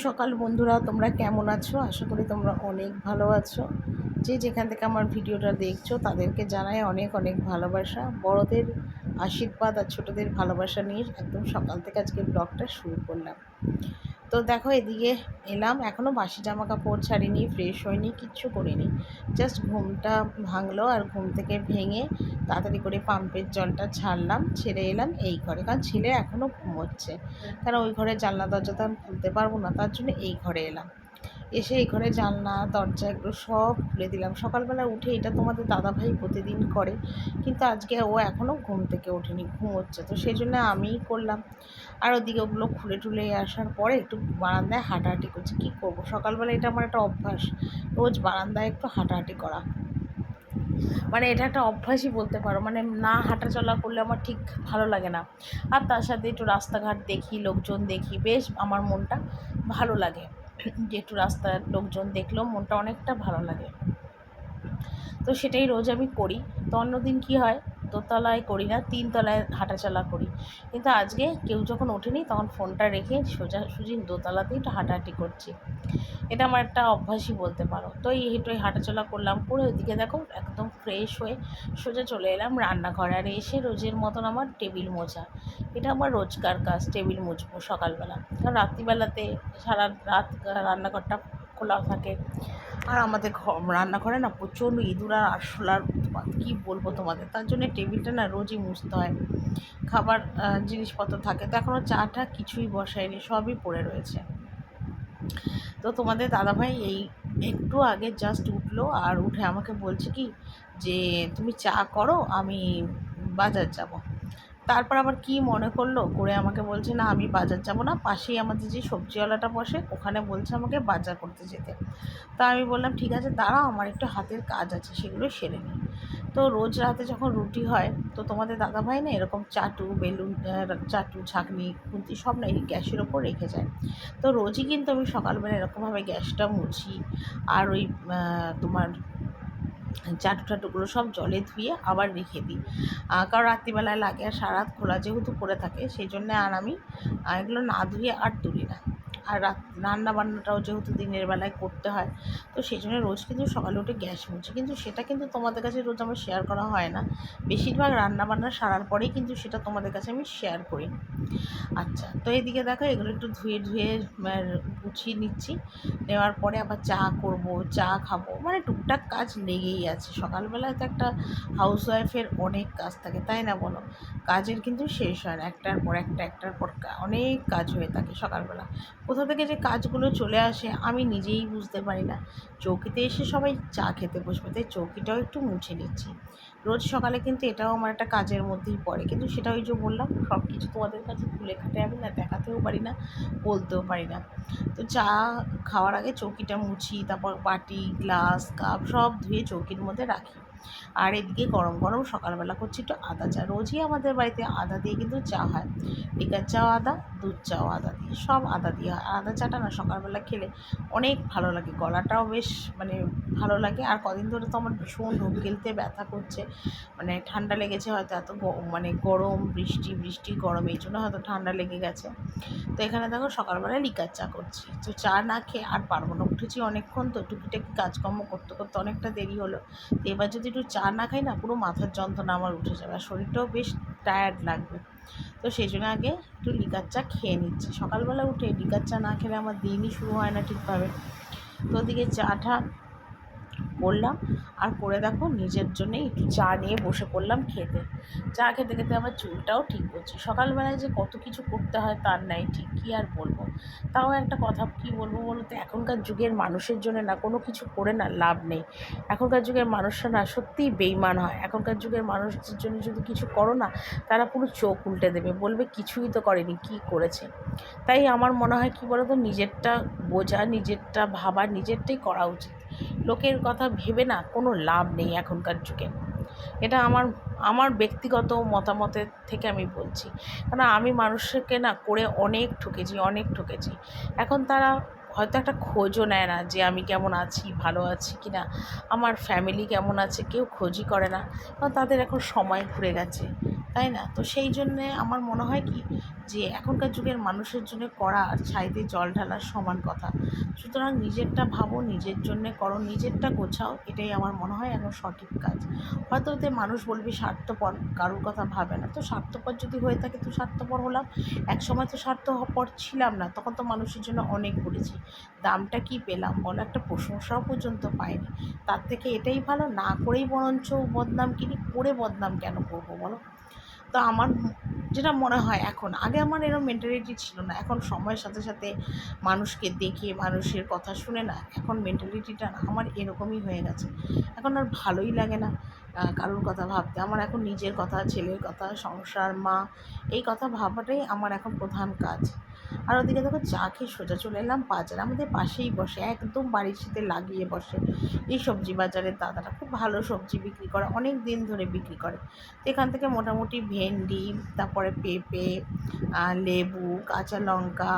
সকাল বন্ধুরা, তোমরা কেমন আছো? আশা করি তোমরা অনেক ভালো আছো। যে যেখান থেকে আমার ভিডিওটা দেখছো তাদেরকে জানাই অনেক অনেক ভালোবাসা, বড়দের আশীর্বাদ আর ছোটদের ভালোবাসা নিয়ে একদম সকাল থেকে আজকে ব্লগটা শুরু করলাম। তো দেখো এদিকে এলাম, এখনও বাসি জামা কাপড় ছাড়িনি, ফ্রেশ হয়নি, কিচ্ছু করিনি। জাস্ট ঘুমটা ভাঙলো আর ঘুম থেকে ভেঙে তাড়াতাড়ি করে পাম্পের জলটা ছাড়লাম, ছেড়ে এলাম এই ঘরে, কারণ ছেলে এখনও ঘুমোচ্ছে। কারণ ওই ঘরে জানলা দরজা তো আমি খুলতে পারবো না, তার জন্য এই ঘরে এলাম। এসে এই ঘরে জানলা দরজা এগুলো সব খুলে দিলাম। সকালবেলা উঠে এটা তোমাদের দাদাভাই প্রতিদিন করে, কিন্তু আজকে ও এখনও ঘুম থেকে ওঠেনি, ঘুমোচ্ছে, তো সেই জন্য আমিই করলাম। আর ওদিকে ওগুলো খুলে টুলে আসার পরে একটু বারান্দায় হাঁটাহাঁটি করছি। কী করবো, সকালবেলা এটা আমার একটা অভ্যাস, রোজ বারান্দায় একটু হাঁটাহাঁটি করা। মানে এটা একটা অভ্যাসই বলতে পারো, মানে না হাঁটা চলা করলে আমার ঠিক ভালো লাগে না। আর তার সাথে একটু রাস্তাঘাট দেখি, লোকজন দেখি, বেশ আমার মনটা ভালো লাগে। যে একটু রাস্তার লোকজন দেখলেও মনটা অনেকটা ভালো লাগে। তো সেটাই রোজ আমি করি। তো অন্যদিন কী হয়, দোতলায় করি না, তিনতলায় হাঁটাচলা করি। কিন্তু আজকে কেউ যখন ওঠেনি তখন ফোনটা রেখে সোজাসুজি দোতলাতেই একটু হাঁটাহাঁটি করছি। এটা আমার একটা অভ্যাসই বলতে পারো। তো এই হেঁটে হাঁটাচলা করলাম, করে ওইদিকে দেখো একদম ফ্রেশ হয়ে সোজা চলে এলাম রান্নাঘরে। আর এসে রোজের মতন আমার টেবিল মোছা, এটা আমার রোজকার কাজ, টেবিল মুছবো সকালবেলা। কারণ রাত্রিবেলাতে সারা রাত রান্নাঘরটা খোলা থাকে। আর আমাদের রান্নাঘরে না প্রচণ্ড ইঁদুর আর আরশোলার উৎপাত, কী বলবো তোমাদের। তার জন্য টেবিলটা না রোজই মুছতে হয়। খাবার জিনিসপত্র থাকে, তো এখনও চাটা কিছুই বসায়নি, সবই পড়ে রয়েছে। তো তোমাদের দাদাভাই এই একটু আগে জাস্ট উঠলো, আর উঠে আমাকে বলছে কি যে তুমি চা করো, আমি বাজার যাব। তারপর আবার কি মনে করলো করে আমাকে বলছে না আমি বাজার যাব না, পাশেই আমাদের যে সবজিওয়ালাটা বসে ওখানে বলছে আমাকে বাজার করতে যেতে। তা আমি বললাম ঠিক আছে দাঁড়াও, আমার একটু হাতের কাজ আছে, সেগুলো সেরে নিই। তো রোজ রাতে যখন রুটি হয়, তো তোমাদের দাদাভাই না এরকম চাটু বেলুন, চাটু ছাঁকনি খুন্তি সব না এই গ্যাসের ওপর রেখে যায়। তো রোজই কিন্তু আমি সকালবেলা এরকমভাবে গ্যাসটা মুছি, আর ওই তোমার চাটু টাটুগুলো সব জলে ধুয়ে আবার রেখে দিই। কারণ রাত্রিবেলায় লাগে, আর সারা রাত খোলা যেহেতু করে থাকে সেই জন্যে আর আমি এগুলো না ধুয়ে আর তুলি না। আর রান্না বান্নাটাও যেহেতু দিনের বেলায় করতে হয়, তো সেই জন্য রোজ কিন্তু সকালে উঠে গ্যাস মুছি, কিন্তু সেটা কিন্তু তোমাদের কাছে রোজ আমার শেয়ার করা হয় না। বেশিরভাগ রান্না বান্না সারার পরেই কিন্তু সেটা তোমাদের কাছে আমি শেয়ার করি। আচ্ছা, তো এদিকে দেখো এগুলো একটু ধুয়ে ধুয়ে গুছিয়ে নিচ্ছি। নেওয়ার পরে আবার চা করব, চা খাবো, মানে টুকটাক কাজ লেগেই আছে। সকালবেলায় তো একটা হাউসওয়াইফের অনেক কাজ থাকে, তাই না বলো? কাজের কিন্তু শেষ হয় না, একটার পর একটা, একটার পর অনেক কাজ হয়ে থাকে সকালবেলা। কোথা থেকে যে কাজগুলো চলে আসে আমি নিজেই বুঝতে পারি না। চৌকিতে এসে সবাই চা খেতে বসবে, তাই চৌকিটাও একটু মুছে নিচ্ছি। রোজ সকালে কিন্তু এটাও আমার একটা কাজের মধ্যেই পড়ে, কিন্তু সেটা ওই যে বললাম সব কিছু তোমাদের কাছে খুলে খাটে আমি না দেখাতেও পারি না, বলতেও পারি না। তো চা খাওয়ার আগে চৌকিটা মুছি, তারপর বাটি গ্লাস কাপ সব ধুয়ে চৌকির মধ্যে রাখি। আর এদিকে গরম গরম সকালবেলা করছি একটু আদা চা। রোজই আমাদের বাড়িতে আদা দিয়ে কিন্তু চা হয়, লিকার চাও আদা, দুধ চাও আদা দিয়ে, সব আদা দিয়ে হয়। আদা চাটা না সকালবেলা খেলে অনেক ভালো লাগে, গলাটাও বেশ মানে ভালো লাগে। আর কদিন ধরে তো আমার ভীষণ ঢোক গিলতে ব্যথা করছে, মানে ঠান্ডা লেগেছে হয়তো, এত মানে গরম বৃষ্টি বৃষ্টি গরম, এই জন্য হয়তো ঠান্ডা লেগে গেছে। তো এখানে দেখো সকালবেলায় লিকার চা করছি, তো চা না খেয়ে আর পারবো না। উঠেছি অনেকক্ষণ, তো টুকিটাকি কাজকর্ম করতে করতে অনেকটা দেরি হলো। তো এবার যদি একটু চা না খাই না, পুরো মাথার যন্ত্রণা আমার উঠে যাবে, আর শরীরটাও বেশ টায়ার্ড লাগবে। তো সেই জন্য আগে একটু লিকার চা খেয়ে নিচ্ছি। সকালবেলা উঠে লিকার চা না খেলে আমার দিনই শুরু হয় না ঠিকভাবে। তো ওদিকে চাটা করলাম, আর করে দেখো নিজের জন্যে একটু চা নিয়ে বসে পড়লাম খেতে। চা খেতে খেতে আমার চুলটাও ঠিক করছি। সকালবেলায় যে কত কিছু করতে হয় তার নাই ঠিক, কী আর বলবো। তাও একটা কথা কী বলবো বলো তো, এখনকার যুগের মানুষের জন্য না কোনো কিছু করে না লাভ নেই। এখনকার যুগের মানুষরা না সত্যিই বেইমান হয়। এখনকার যুগের মানুষদের জন্য যদি কিছু করো না, তারা পুরো চোখ উল্টে দেবে, বলবে কিছুই তো করেনি, কী করেছে। তাই আমার মনে হয় কী বলো তো, নিজেরটা বোঝা, নিজেরটা ভাবা, নিজেরটাই করা উচিত। লোকের কথা ভেবে না কোনো লাভ নেই এখনকার যুগে। এটা আমার আমার ব্যক্তিগত মতামতের থেকে আমি বলছি। কারণ আমি মানুষকে না করে অনেক ঠকেছি, অনেক ঠকেছি। এখন তারা হয়তো একটা খোঁজও নেয় না যে আমি কেমন আছি, ভালো আছি কি না, আমার ফ্যামিলি কেমন আছে, কেউ খোঁজই করে না। কারণ তাদের এখন সময় ঘুরে গেছে, তাই না? তো সেই জন্যে আমার মনে হয় কি যে এখনকার যুগের মানুষের জন্য করা আর ছাইতে জল ঢালার সমান কথা। সুতরাং নিজেরটা ভাবো, নিজের জন্যে করো, নিজেরটা গোছাও, এটাই আমার মনে হয় এখন সঠিক কাজ। হয়তো ওতে মানুষ বলবে স্বার্থপর, কারোর কথা ভাবে না। তো স্বার্থপর যদি হয়ে থাকে তো স্বার্থপর হলাম। একসময় তো স্বার্থপর ছিলাম না, তখন তো মানুষের জন্য অনেক করেছি। দামটা কি পেলাম বলো? একটা প্রশংসাও পর্যন্ত পাইনি। তার থেকে এটাই ভালো না করেই বরঞ্চ বদনাম কিনি, করে বদনাম কেন করবো বলো? তো আমার যেটা মনে হয় এখন, আগে আমার এরকম মেন্টালিটি ছিল না। এখন সময়ের সাথে সাথে মানুষকে দেখে, মানুষের কথা শুনে না, এখন মেন্টালিটিটা না আমার এরকমই হয়ে গেছে। এখন আর ভালোই লাগে না কারোর কথা ভাবতে। আমার এখন নিজের কথা, ছেলের কথা, সংসার, মা, এই কথা ভাবাটাই আমার এখন প্রধান কাজ। আর ওদিকে দেখো চা খেয়ে সোজা চলে এলাম বাজার, আমাদের পাশেই বসে, একদম বাড়ির সাথে লাগিয়ে বসে এই সবজি বাজারের দাদাটা। খুব ভালো সবজি বিক্রি করে, অনেক দিন ধরে বিক্রি করে। তো এখান থেকে মোটামুটি ভেন্ডি, তারপরে পেঁপে, লেবু, কাঁচা লঙ্কা,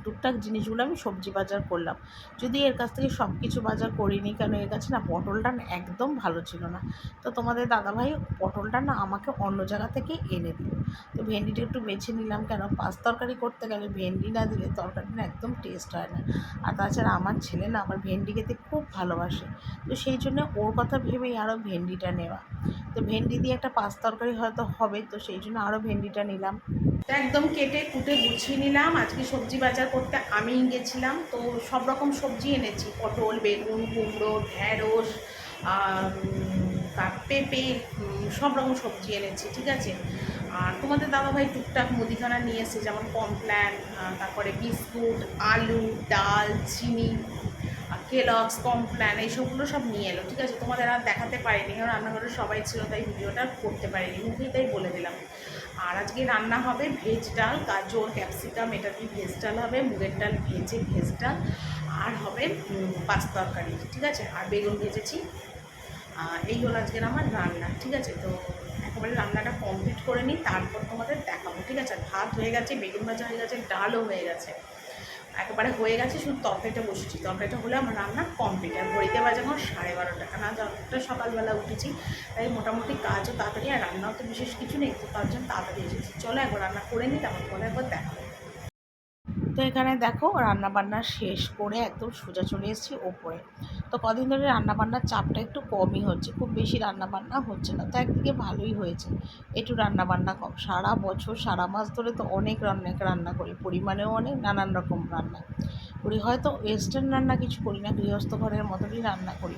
টুকটাক জিনিসগুলো আমি সবজি বাজার করলাম। যদি এর কাছ থেকে সব কিছু বাজার করিনি, কেন এর কাছে না পটলটা না একদম ভালো ছিল না। তো তোমাদের দাদাভাই পটলটা না আমাকে অন্য জায়গা থেকে এনে দিল। তো ভেন্ডিটা একটু বেছে নিলাম, কেন পাঁচ তরকারি করতে গেলে ভেন্ডি না দিলে তরকারিটা একদম টেস্ট হয় না। আর তাছাড়া আমার ছেলে না আবার ভেন্ডি খেতে খুব ভালোবাসে। তো সেই জন্য ওর কথা ভেবেই আরও ভেন্ডিটা নেওয়া। তো ভেন্ডি দিয়ে একটা পাঁচ তরকারি হয়তো হবে, তো সেই জন্য আরও ভেন্ডিটা নিলাম। তো একদম কেটে কুটে গুছিয়ে নিলাম। আজকে সবজি বাজার করতে আমি গেছিলাম, তো সব রকম সবজি এনেছি, পটল, বেগুন, কুমড়ো, ঢ্যাঁড়স, তার পেঁপে, সব রকম সবজি এনেছি, ঠিক আছে। আর তোমাদের দাদাভাই টুকটাক মুদিখানা নিয়ে এসে, যেমন কমপ্ল্যান, তারপরে বিস্কুট, আলু, ডাল, চিনি, কেলগস, কমপ্ল্যান, এইসবগুলো সব নিয়ে এলো, ঠিক আছে। তোমাদের আর দেখাতে পারিনি, কারণ রান্নাঘরে সবাই ছিল, তাই ভিডিওটা করতে পারিনি, মুখেই তাই বলে দিলাম। আর আজকে রান্না হবে ভেজ ডাল, গাজর, ক্যাপসিকাম, এটা দিয়ে ভেজ ডাল হবে, মুগের ডাল ভেজে ভেজ ডাল, আর হবে পাঁচ তরকারি, ঠিক আছে। আর বেগুন ভেজেছি। এই হলো আজকের আমার রান্না, ঠিক আছে। তো একেবারে রান্নাটা কমপ্লিট করে নিই, তারপর তোমাদের দেখাবো, ঠিক আছে। ভাত হয়ে গেছে, বেগুন ভাজা হয়ে গেছে, ডালও হয়ে গেছে, একেবারে হয়ে গেছে, শুধু তরকারিটা বসেছি। তরকারিটা হলে আমার রান্না কমপ্লিট। আর ঘড়িতে বাজে আমার 12:30, কারণ আজ অনেকটা সকালবেলা উঠেছি, তাই মোটামুটি কাজও তাড়াতাড়ি, আর রান্নাও তো বিশেষ কিছু নেই, তো তার জন্য তাড়াতাড়ি এসেছি। চলো একবার রান্না করে নিই, তারপর পরে একবার দেখাবো। তো এখানে দেখো রান্নাবান্না শেষ করে একদম সোজা চলে এসেছি ওপরে। তো কদিন ধরে রান্নাবান্নার চাপটা একটু কমই হচ্ছে, খুব বেশি রান্নাবান্না হচ্ছে না, তো একদিকে ভালোই হয়েছে। একটু রান্নাবান্না কম, সারা বছর সারা মাস ধরে তো অনেক রান্না করি, পরিমাণেও অনেক, নানান রকম রান্না করি। হয়তো ওয়েস্টার্ন রান্না কিছু করি না, গৃহস্থ ঘরের মতনই রান্না করি,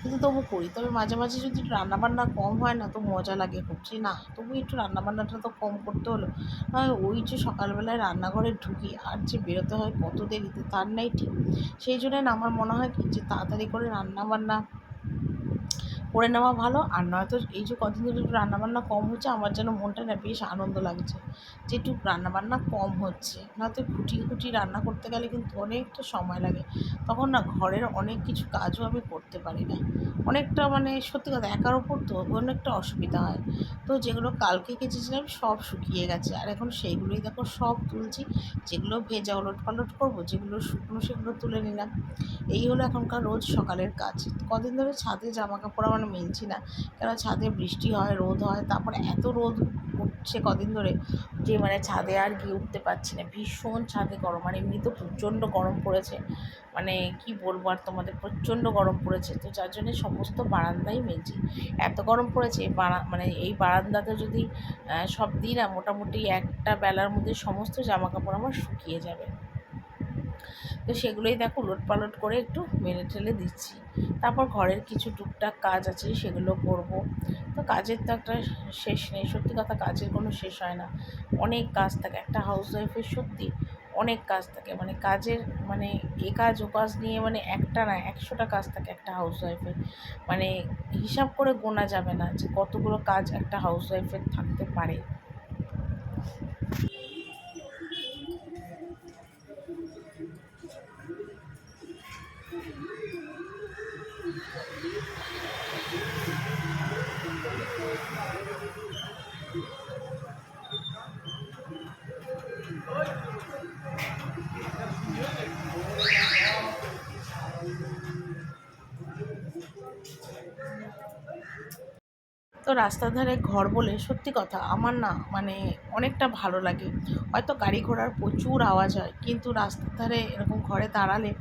কিন্তু তবু করি। তবে মাঝে মাঝে যদি রান্নাবান্না কম হয় না, তো মজা লাগে খুব, যে না তবু একটু রান্নাবান্নাটা তো কম করতে হলো। ওই যে সকালবেলায় রান্নাঘরে ঢুকি আর যে বেরোতে হয় কত দেরিতে, তার নাই ঠিক। সেই জন্য না আমার মনে হয় কি যে তাড়াতাড়ি করে রান্নাবান্না করে নেওয়া ভালো। আর নয়তো এই যে কদিন ধরে একটু রান্নাবান্না কম হচ্ছে, আমার যেন মনটা না বেশ আনন্দ লাগছে যে একটু রান্নাবান্না কম হচ্ছে। নয়তো খুঁটিয়ে খুঁটিয়ে রান্না করতে গেলে কিন্তু অনেকটা সময় লাগে, তখন না ঘরের অনেক কিছু কাজও আমি করতে পারি না। অনেকটা মানে সত্যি কথা, একার ওপর তো অনেকটা অসুবিধা হয়। তো যেগুলো কালকে কেচেছিলাম সব শুকিয়ে গেছে, আর এখন সেইগুলোই দেখো সব তুলছি। যেগুলো ভেজা ওলট পালট করবো, যেগুলো শুকনো সেগুলো তুলে নিলাম। এই হলো এখনকার রোজ সকালের কাজ। কদিন ধরে ছাদে জামা কাপড় আমার মেলছি না, কেন ছাদে বৃষ্টি হয়, রোদ হয়, তারপরে এত রোদ উঠছে কদিন ধরে যে মানে ছাদে আর গিয়ে উঠতে পারছি না। ভীষণ ছাদে গরম, আর এমনি তো প্রচণ্ড গরম পড়েছে, মানে কি বলবো আর তোমাদের, প্রচণ্ড গরম পড়েছে। তো যার জন্যে সমস্ত বারান্দাই মেলছি। এত গরম পড়েছে মানে এই বারান্দাতে যদি সব দিই না, মোটামুটি একটা বেলার মধ্যে সমস্ত জামা কাপড় আমার শুকিয়ে যাবে। তো সেগুলোই দেখো উলটপালট করে একটু মেলে ঠেলে দিচ্ছি। তারপর ঘরের কিছু টুকটাক কাজ আছে, সেগুলো করব। তো কাজের তো একটা শেষ নেই, সত্যি কথা কাজের কোনো শেষ হয় না, অনেক কাজ থাকে একটা হাউসওয়াইফের, সত্যি অনেক কাজ থাকে। মানে কাজের মানে এ কাজ ও কাজ নিয়ে মানে একটা না 100টা কাজ থাকে একটা হাউসওয়াইফের। মানে হিসাব করে গোনা যাবে না যে কতগুলো কাজ একটা হাউসওয়াইফের থাকতে পারে। তো রাস্তার ধারে ঘর বলে সত্যি কথা আমার না মানে অনেকটা ভালো লাগে। হয়তো গাড়ি ঘোড়ার প্রচুর আওয়াজ হয়, কিন্তু রাস্তার ধারে এরকম ঘরে দাঁড়ালে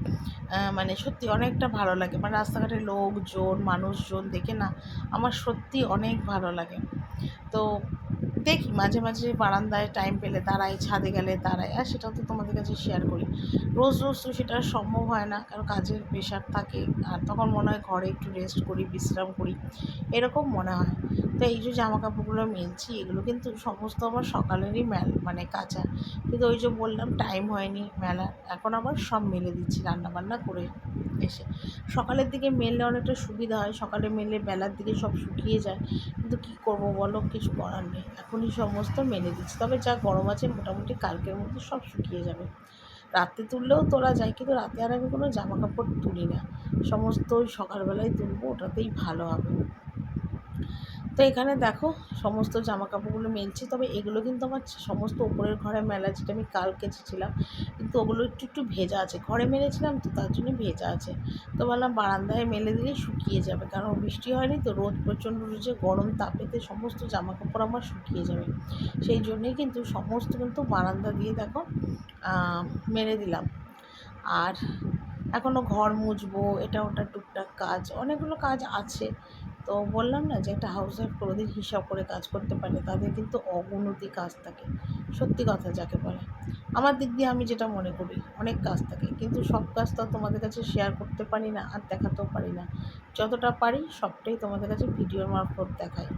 মানে সত্যি অনেকটা ভালো লাগে। মানে রাস্তাঘাটে লোকজন মানুষজন দেখে না আমার সত্যি অনেক ভালো লাগে। তো দেখি মাঝে মাঝে বারান্দায় টাইম পেলে দাঁড়াই, ছাদে গেলে দাঁড়াই, আর সেটাও তো তোমাদের কাছে শেয়ার করি। রোজ রোজ তো সেটা সম্ভব হয় না, কারণ কাজের প্রেশার থাকে, আর তখন মনে হয় ঘরে একটু রেস্ট করি, বিশ্রাম করি, এরকম মনে হয়। তো এই যে জামা কাপড়গুলো মেলছি, এগুলো কিন্তু সমস্ত আমার সকালেরই মানে কাচা, কিন্তু ওই যে বললাম টাইম হয়নি মেলার, এখন আবার সব মেলে দিচ্ছি রান্নাবান্না করে এসে। সকালের দিকে মেললে অনেকটা সুবিধা হয়, সকালে মেলে বেলার দিকে সব শুকিয়ে যায়, কিন্তু কী করবো বলো, কিছু করার নেই, এখনই সমস্ত মেলে দিচ্ছি। তবে যা গরম আছে মোটামুটি কালকের মধ্যে সব শুকিয়ে যাবে। রাতে তুললেও তোলা যায়, কিন্তু রাতে আর আমি কোনো জামা কাপড় তুলি না, সমস্ত ওই সকালবেলায় তুলবো, ওটাতেই ভালো হবে। তো এখানে দেখো সমস্ত জামা কাপড়গুলো মেলছি, তবে এগুলো কিন্তু আমার সমস্ত উপরের ঘরে মেলা, যেটা আমি কাল কেচেছিলাম, কিন্তু ওগুলো একটু একটু ভেজা আছে, ঘরে মেলেছিলাম তো তার জন্য ভেজা আছে। তো বললাম বারান্দায় মেলে দিলেই শুকিয়ে যাবে, কারণ বৃষ্টি হয়নি তো, রোদ প্রচণ্ড রয়েছে, গরম তাপেতে সমস্ত জামা কাপড় আমার শুকিয়ে যাবে। সেই জন্যেই কিন্তু সমস্ত কিন্তু বারান্দা দিয়ে দেখো মেলে দিলাম। আর এখনও ঘর মুছবো, এটা ওটা টুকটাক কাজ, অনেকগুলো কাজ আছে। তো বললাম না যে একটা হাউস ওয়াইফ কোনোদিন হিসাব করে কাজ করতে পারে, তাদের কিন্তু অগুনতি কাজ থাকে, সত্যি কথা যাকে বলে। আমার দিক দিয়ে আমি যেটা মনে করি, অনেক কাজ থাকে, কিন্তু সব কাজ তো তোমাদের কাছে শেয়ার করতে পারি না, আর দেখাতেও পারি না। যতটা পারি সবটাই তোমাদের কাছে ভিডিওর মারফত দেখাই।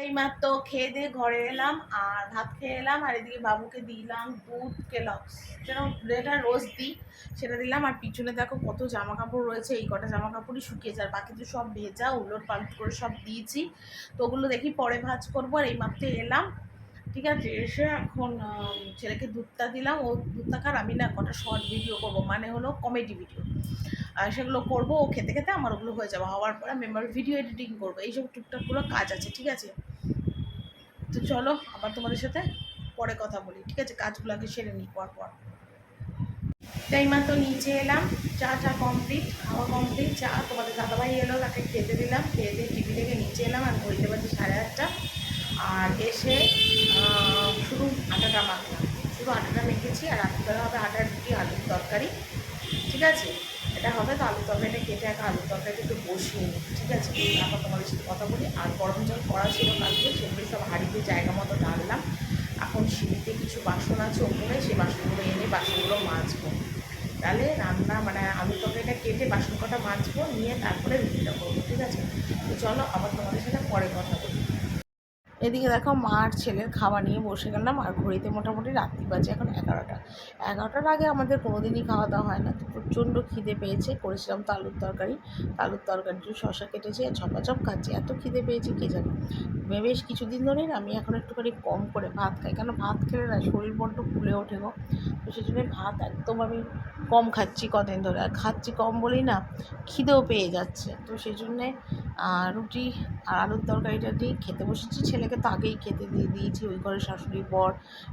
এইমাত্র খেয়ে দিয়ে ঘরে এলাম, আর ভাত খেয়ে এলাম, আর এদিকে বাবুকে দিলাম দুধ কেলক্স, যেটা রোজ দিই সেটা দিলাম। আর পিছনে দেখো কত জামা কাপড় রয়েছে, এই কটা জামা কাপড়ই শুকিয়ে যায়, বাকি তো সব ভেজা, উলট পালট করে সব দিয়েছি। তো ওগুলো দেখি পরে ভাঁজ করবো। আর এইমাত্র এলাম, ঠিক আছে, এসে এখন ছেলেকে দুধটা দিলাম, ও দুধটা খার, আমি না কটা শর্ট ভিডিও করবো, মানে হলো কমেডি ভিডিও, আর সেগুলো করবো, ও খেতে খেতে আমার ওগুলো হয়ে যাবে, হওয়ার পরে আমি আমার ভিডিও এডিটিং করবো, এইসব টুকটাকগুলো কাজ আছে, ঠিক আছে। তো চলো আবার তোমাদের সাথে পরে কথা বলি, ঠিক আছে, কাজগুলো আগে সেরে নিই পর। তাই মাত্র নিচে এলাম, চা কমপ্লিট, খাওয়া কমপ্লিট, চা তোমাদের দাদাভাই এলো, তাকে খেতে দিলাম, খেয়ে দিয়ে টিভি থেকে নিচে এলাম, আর ঘড়িতে বাজে 8:30। আর এসে শুধু আটাটা মাখলাম, শুধু আটাটা মেখেছি, আর রাত্রিবেলা হবে আটার রুটি আলুর তরকারি, ঠিক আছে, এটা হবে। তো আলুর তরকারিটা কেটে একটা আলুর তরকারিটা একটু বসিয়ে নিই, ঠিক আছে, তারপর তোমাদের সাথে কথা বলি। আর গরম জল করা ছিল কালকে, সেগুলো সব হাঁড়িতে জায়গা মতো ঢাললাম। এখন সিঁড়িতে কিছু বাসন আছে ওপরে, সেই বাসনগুলো এনে বাসনগুলো মাজবো, তাহলে রান্না মানে আলুর তরকারিটা কেটে বাসন কটা মাজবো, নিয়ে তারপরে রুটিটা করবো, ঠিক আছে। তো চলো আবার তোমাদের সাথে পরে কথা বলি। এদিকে দেখো মা আর ছেলের খাওয়া নিয়ে বসে গেলাম, আর ঘড়িতে মোটামুটি রাত্রি বাজে এখন 11টার আগে আমাদের কোনোদিনই খাওয়া দাওয়া হয় না। তো প্রচণ্ড খিদে পেয়েছে, করেছিলাম তো আলুর তরকারি শশা কেটেছি আর ঝপাঝপ খাচ্ছি, এত খিদে পেয়েছে কে জানে। বেশ কিছুদিন ধরেই না আমি এখন একটুখানি কম করে ভাত খাই, কারণ ভাত খেলে না শরীর বড্ড ফুলে ওঠে গো। তো সেই জন্য ভাত একদম আমি কম খাচ্ছি কদিন ধরে, আর খাচ্ছি কম বলেই না খিদেও পেয়ে যাচ্ছে। তো সেই জন্যে রুটি আর আলুর তরকারিটা দিয়ে খেতে বসেছি। ছেলেকে তো আগেই খেতে দিয়ে দিয়েছি, ওই ঘরে শাশুড়ি বর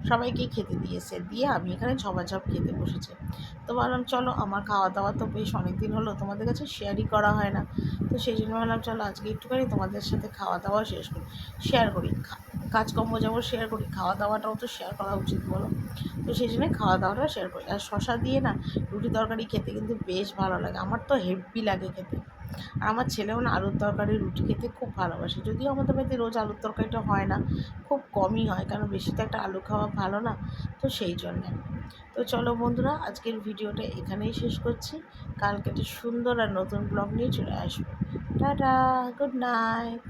সবাইকেই খেতে দিয়েছে, দিয়ে আমি এখানে ঝপাঝপ খেতে বসেছি। তো ভাবলাম চলো আমার খাওয়া দাওয়া তো বেশ অনেক দিন হলো তোমাদের কাছে শেয়ারই করা হয় না, তো সেই জন্য ভাবলাম চলো আজকে একটুখানি তোমাদের সাথে খাওয়া দাওয়া শেয়ার করি, কাজকর্ম যেমন শেয়ার করি, খাওয়া দাওয়াটাও তো শেয়ার করা উচিত বলো। তো সেই জন্যই খাওয়া দাওয়াটা শেয়ার করি। আর শশা দিয়ে না রুটি তরকারি খেতে কিন্তু বেশ ভালো লাগে, আমার তো হেভি লাগে খেতে। আর আমার ছেলেও না আলুর তরকারি রুটি খেতে খুব ভালোবাসে, যদিও আমাদের বাড়িতে রোজ আলুর তরকারিটা হয় না, খুব কমই হয়, কারণ বেশি তো একটা আলু খাওয়া ভালো না, তো সেই জন্যে। তো চলো বন্ধুরা, আজকের ভিডিওটা এখানেই শেষ করছি। কালকে একটা সুন্দর আর নতুন ব্লগ নিয়ে চলে আসবো। Tata, good night.